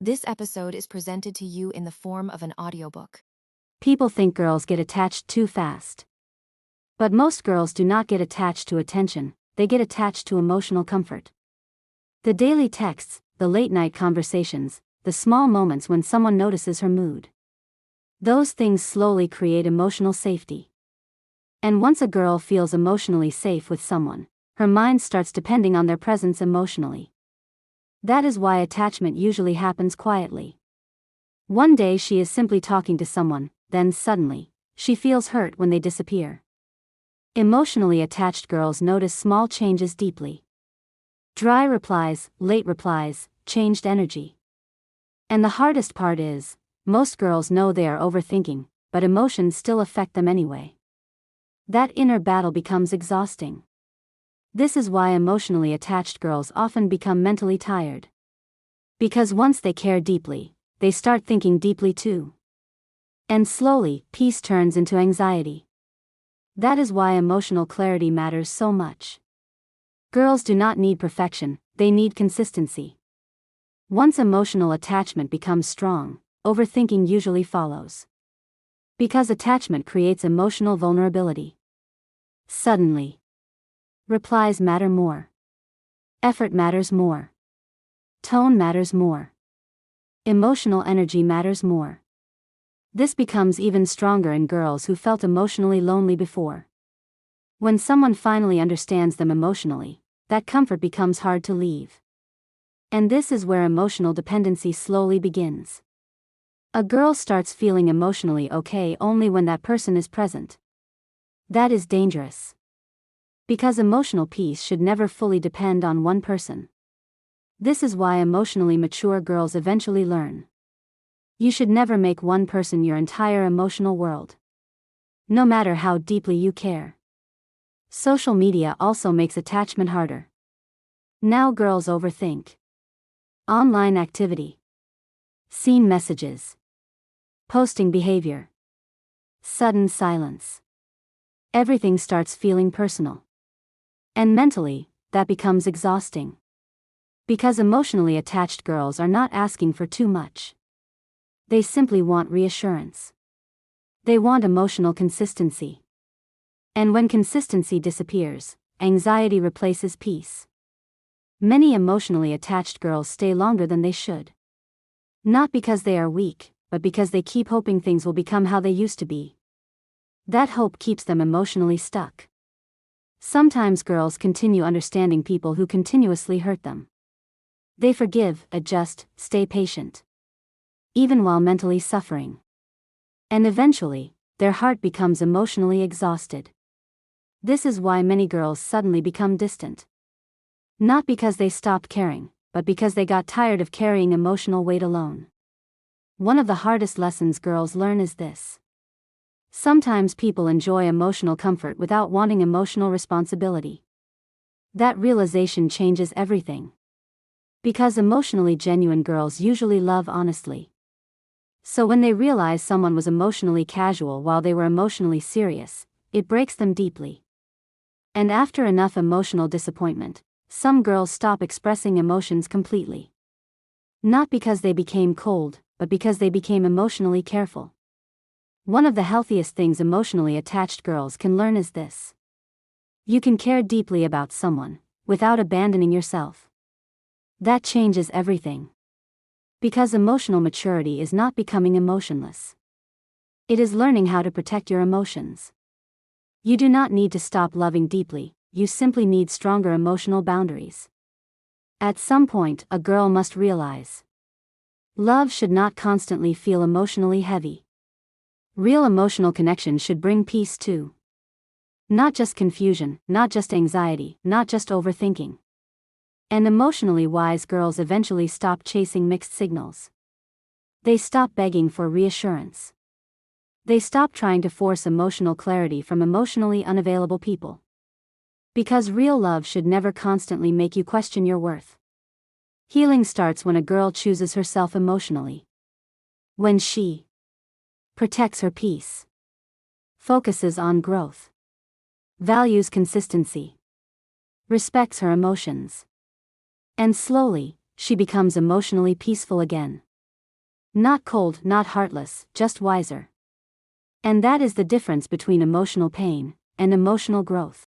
This episode is presented to you in the form of an audiobook. People think girls get attached too fast. But most girls do not get attached to attention, they get attached to emotional comfort. The daily texts, the late-night conversations, the small moments when someone notices her mood. Those things slowly create emotional safety. And once a girl feels emotionally safe with someone, her mind starts depending on their presence emotionally. That is why attachment usually happens quietly. One day she is simply talking to someone, then suddenly, she feels hurt when they disappear. Emotionally attached girls notice small changes deeply. Dry replies, late replies, changed energy. And the hardest part is, most girls know they are overthinking, but emotions still affect them anyway. That inner battle becomes exhausting. This is why emotionally attached girls often become mentally tired. Because once they care deeply, they start thinking deeply too. And slowly, peace turns into anxiety. That is why emotional clarity matters so much. Girls do not need perfection, they need consistency. Once emotional attachment becomes strong, overthinking usually follows. Because attachment creates emotional vulnerability. Suddenly, replies matter more. Effort matters more. Tone matters more. Emotional energy matters more. This becomes even stronger in girls who felt emotionally lonely before. When someone finally understands them emotionally, that comfort becomes hard to leave. And this is where emotional dependency slowly begins. A girl starts feeling emotionally okay only when that person is present. That is dangerous. Because emotional peace should never fully depend on one person. This is why emotionally mature girls eventually learn. You should never make one person your entire emotional world. No matter how deeply you care. Social media also makes attachment harder. Now girls overthink. Online activity. Seen messages. Posting behavior. Sudden silence. Everything starts feeling personal. And mentally, that becomes exhausting. Because emotionally attached girls are not asking for too much. They simply want reassurance. They want emotional consistency. And when consistency disappears, anxiety replaces peace. Many emotionally attached girls stay longer than they should. Not because they are weak, but because they keep hoping things will become how they used to be. That hope keeps them emotionally stuck. Sometimes girls continue understanding people who continuously hurt them. They forgive, adjust, stay patient. Even while mentally suffering. And eventually, their heart becomes emotionally exhausted. This is why many girls suddenly become distant. Not because they stopped caring, but because they got tired of carrying emotional weight alone. One of the hardest lessons girls learn is this. Sometimes people enjoy emotional comfort without wanting emotional responsibility. That realization changes everything. Because emotionally genuine girls usually love honestly. So when they realize someone was emotionally casual while they were emotionally serious, it breaks them deeply. And after enough emotional disappointment, some girls stop expressing emotions completely. Not because they became cold, but because they became emotionally careful. One of the healthiest things emotionally attached girls can learn is this. You can care deeply about someone, without abandoning yourself. That changes everything. Because emotional maturity is not becoming emotionless. It is learning how to protect your emotions. You do not need to stop loving deeply, you simply need stronger emotional boundaries. At some point, a girl must realize. Love should not constantly feel emotionally heavy. Real emotional connection should bring peace too. Not just confusion, not just anxiety, not just overthinking. And emotionally wise girls eventually stop chasing mixed signals. They stop begging for reassurance. They stop trying to force emotional clarity from emotionally unavailable people. Because real love should never constantly make you question your worth. Healing starts when a girl chooses herself emotionally. When she protects her peace, focuses on growth, values consistency, respects her emotions. And slowly, she becomes emotionally peaceful again. Not cold, not heartless, just wiser. And that is the difference between emotional pain and emotional growth.